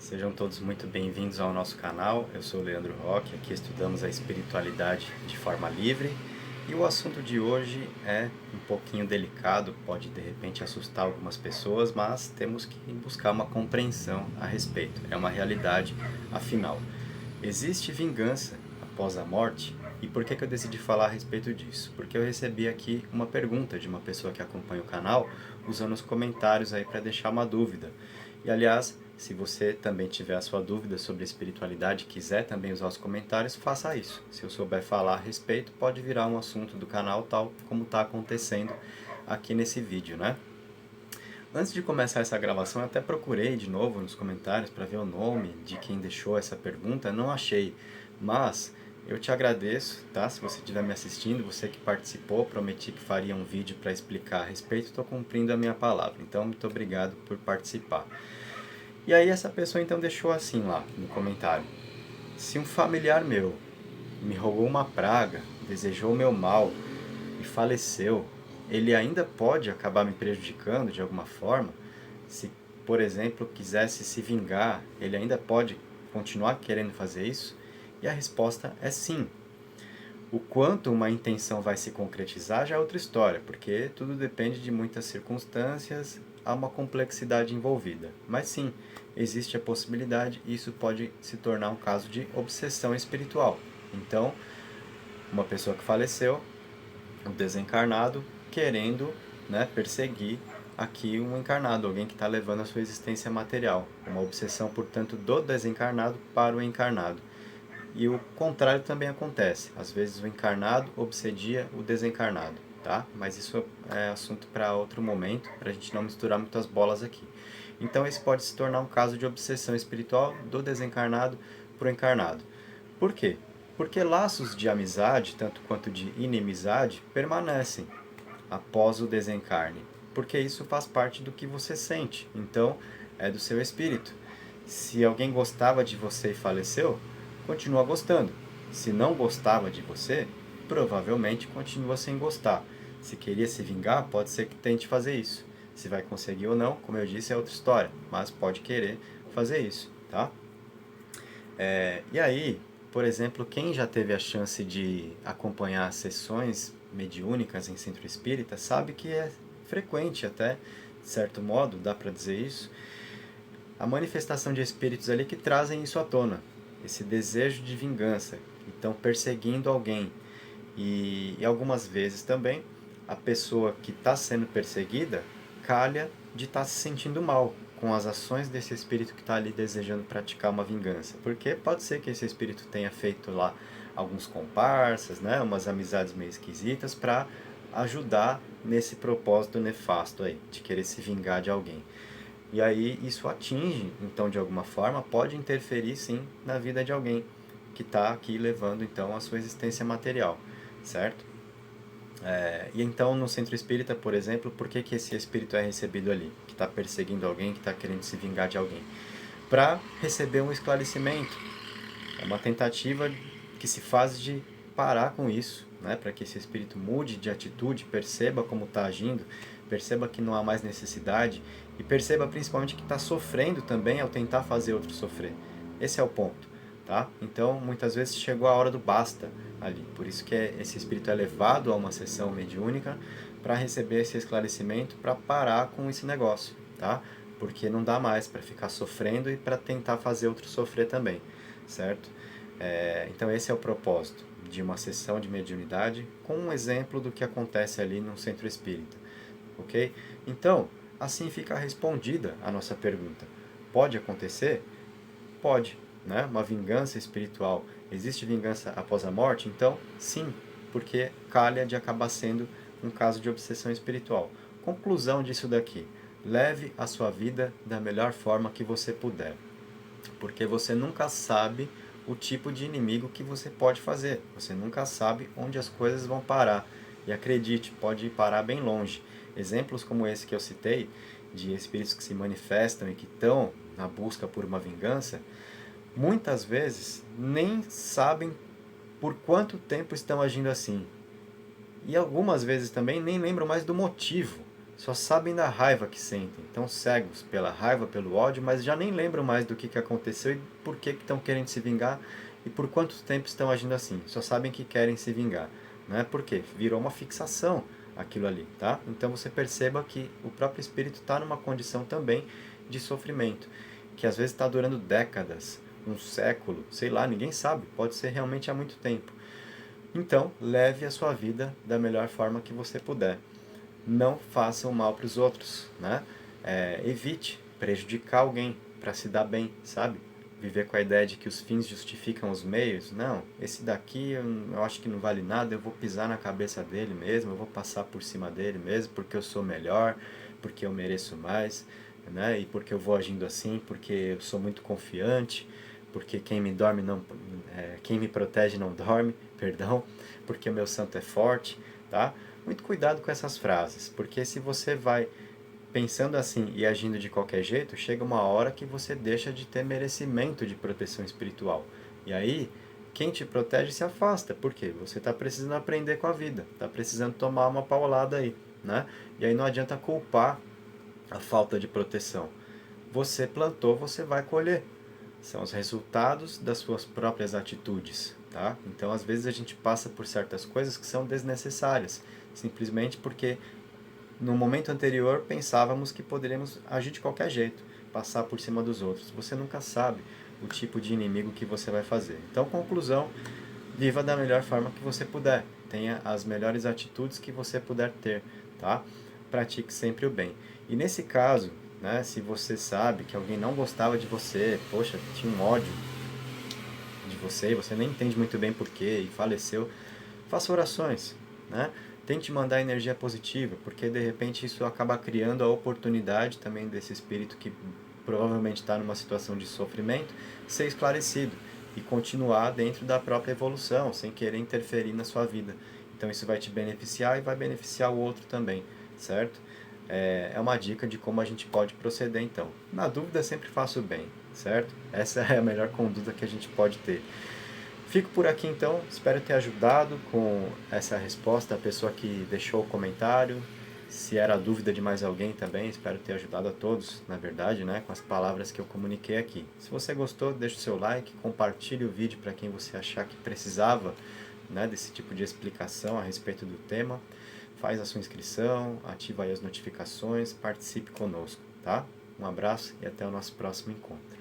Sejam todos muito bem-vindos ao nosso canal. Eu sou o Leandro Roque, aqui estudamos a espiritualidade de forma livre e o assunto de hoje é um pouquinho delicado, pode de repente assustar algumas pessoas, mas temos que buscar uma compreensão a respeito. É uma realidade, afinal. Existe vingança após a morte? E por que eu decidi falar a respeito disso? Porque eu recebi aqui uma pergunta de uma pessoa que acompanha o canal, usando os comentários aí para deixar uma dúvida. E aliás, se você também tiver a sua dúvida sobre espiritualidade e quiser também usar os comentários, faça isso. Se eu souber falar a respeito, pode virar um assunto do canal, tal como está acontecendo aqui nesse vídeo, né? Antes de começar essa gravação, eu até procurei de novo nos comentários para ver o nome de quem deixou essa pergunta, não achei, mas eu te agradeço, tá? Se você estiver me assistindo, você que participou, prometi que faria um vídeo para explicar a respeito, estou cumprindo a minha palavra, então muito obrigado por participar. E aí essa pessoa então deixou assim lá no comentário: se um familiar meu me rogou uma praga, desejou o meu mal e faleceu, ele ainda pode acabar me prejudicando de alguma forma? Se, por exemplo, quisesse se vingar, ele ainda pode continuar querendo fazer isso? E a resposta é sim. O quanto uma intenção vai se concretizar já é outra história, porque tudo depende de muitas circunstâncias, há uma complexidade envolvida. Mas sim, existe a possibilidade e isso pode se tornar um caso de obsessão espiritual. Então, uma pessoa que faleceu, o desencarnado, querendo, né, perseguir aqui um encarnado, alguém que está levando a sua existência material. Uma obsessão, portanto, do desencarnado para o encarnado. E o contrário também acontece. Às vezes o encarnado obsedia o desencarnado, tá? Mas isso é assunto para outro momento, para a gente não misturar muitas bolas aqui. Então esse pode se tornar um caso de obsessão espiritual do desencarnado para o encarnado. Por quê? Porque laços de amizade, tanto quanto de inimizade, permanecem após o desencarne. Porque isso faz parte do que você sente. Então, é do seu espírito. Se alguém gostava de você e faleceu, continua gostando. Se não gostava de você, provavelmente continua sem gostar. Se queria se vingar, pode ser que tente fazer isso. Se vai conseguir ou não, como eu disse, é outra história, mas pode querer fazer isso, tá? E aí, por exemplo, quem já teve a chance de acompanhar sessões mediúnicas em centro espírita sabe que é frequente até, de certo modo, dá para dizer isso, a manifestação de espíritos ali que trazem isso à tona, esse desejo de vingança, que estão perseguindo alguém. E algumas vezes também a pessoa que está sendo perseguida calha de estar se sentindo mal com as ações desse espírito que está ali desejando praticar uma vingança. Porque pode ser que esse espírito tenha feito lá alguns comparsas, né, umas amizades meio esquisitas para ajudar nesse propósito nefasto aí, de querer se vingar de alguém. E aí isso atinge, então, de alguma forma, pode interferir sim na vida de alguém que está aqui levando então a sua existência material, certo? E então no centro espírita, por exemplo, por que, que esse espírito é recebido ali? Que está perseguindo alguém, que está querendo se vingar de alguém? Para receber um esclarecimento. É uma tentativa que se faz de parar com isso, né? Para que esse espírito mude de atitude, perceba como está agindo, perceba que não há mais necessidade e perceba principalmente que está sofrendo também ao tentar fazer outro sofrer. Esse é o ponto, tá? Então, muitas vezes chegou a hora do basta ali. Por isso que esse espírito é levado a uma sessão mediúnica para receber esse esclarecimento, para parar com esse negócio, tá? Porque não dá mais para ficar sofrendo e para tentar fazer outro sofrer também, certo? Então esse é o propósito de uma sessão de mediunidade com um exemplo do que acontece ali no centro espírita, ok? Então, assim fica respondida a nossa pergunta. Pode acontecer? Pode, né? Uma vingança espiritual. Existe vingança após a morte? Então, sim, porque calha de acabar sendo um caso de obsessão espiritual. Conclusão disso daqui: leve a sua vida da melhor forma que você puder, porque você nunca sabe o tipo de inimigo que você pode fazer. Você nunca sabe onde as coisas vão parar. E acredite, pode parar bem longe. Exemplos como esse que eu citei, de espíritos que se manifestam e que estão na busca por uma vingança, muitas vezes nem sabem por quanto tempo estão agindo assim. E algumas vezes também nem lembram mais do motivo. só sabem da raiva que sentem, estão cegos pela raiva, pelo ódio, mas já nem lembram mais do que aconteceu e por que estão querendo se vingar e por quanto tempo estão agindo assim. Só sabem que querem se vingar, né? Por quê? Virou uma fixação aquilo ali, tá? Então você perceba que o próprio espírito está numa condição também de sofrimento, que às vezes está durando décadas, um século, sei lá, ninguém sabe, pode ser realmente há muito tempo. Então, leve a sua vida da melhor forma que você puder. Não faça o mal para os outros, né? Evite prejudicar alguém para se dar bem, sabe? Viver com a ideia de que os fins justificam os meios. Não, esse daqui eu acho que não vale nada, eu vou pisar na cabeça dele mesmo, eu vou passar por cima dele mesmo, porque eu sou melhor, porque eu mereço mais, né? E porque eu vou agindo assim, porque eu sou muito confiante, porque quem me dorme não, quem me protege não dorme, perdão, porque o meu santo é forte, tá? Muito cuidado com essas frases, porque se você vai pensando assim e agindo de qualquer jeito, chega uma hora que você deixa de ter merecimento de proteção espiritual. E aí, quem te protege se afasta, porque você está precisando aprender com a vida, está precisando tomar uma paulada aí, né? E aí não adianta culpar a falta de proteção. Você plantou, você vai colher. São os resultados das suas próprias atitudes, tá? Então, às vezes a gente passa por certas coisas que são desnecessárias, simplesmente porque no momento anterior pensávamos que poderíamos agir de qualquer jeito, passar por cima dos outros. Você nunca sabe o tipo de inimigo que você vai fazer. Então, conclusão, viva da melhor forma que você puder. Tenha as melhores atitudes que você puder ter, tá? Pratique sempre o bem. E nesse caso, né, se você sabe que alguém não gostava de você, poxa, tinha um ódio de você e você nem entende muito bem porquê e faleceu, faça orações, né? Tente mandar energia positiva, porque de repente isso acaba criando a oportunidade também desse espírito que provavelmente está numa situação de sofrimento ser esclarecido e continuar dentro da própria evolução, sem querer interferir na sua vida. Então isso vai te beneficiar e vai beneficiar o outro também, certo? É uma dica de como a gente pode proceder então. Na dúvida, sempre faça o bem, certo? Essa é a melhor conduta que a gente pode ter. Fico por aqui então, espero ter ajudado com essa resposta, a pessoa que deixou o comentário. Se era dúvida de mais alguém também, espero ter ajudado a todos, na verdade, né, com as palavras que eu comuniquei aqui. Se você gostou, deixe o seu like, compartilhe o vídeo para quem você achar que precisava, né, desse tipo de explicação a respeito do tema. Faz a sua inscrição, ativa aí as notificações, participe conosco, tá? Um abraço e até o nosso próximo encontro.